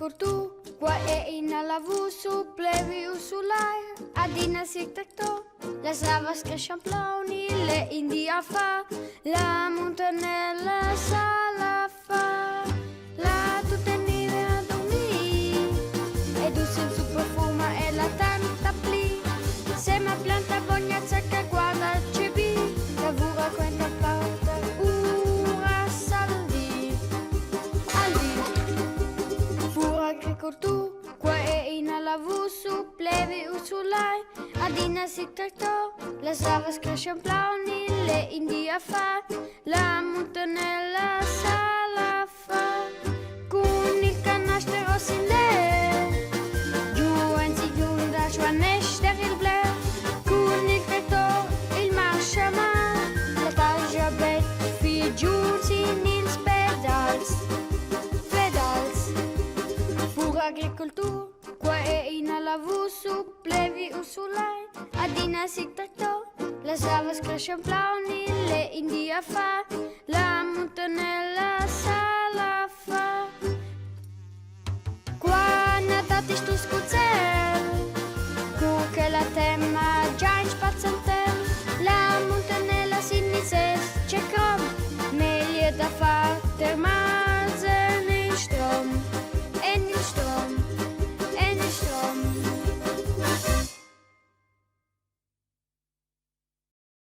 agricultura, qua è in lavoro su plevi o sull'aia, adina si tractor, la sava scresciamploni, le India fa, la montanella sala fa, la tutta neve a dormire, e tu senza profuma e la tanta pli, se ma pianta bogna zacca guarda cebi, lavora quenta pauta, ura saldi, aldi, pura agricoltura, qua è in lavoro su plevi o sull'aia, adina si tractor, la sava scresciamploni, le India fa, la montanella sala fa, con il canastro sin le, giù en si giunta schwanesh der il ble, con il tractor il marciama, la taglia bet fi giù sin ils pedals, pura agricoltura, qua è in lavoro su plevi o sull'aia, adina si tractor, la sava scresciamploni, le India fa, la montanella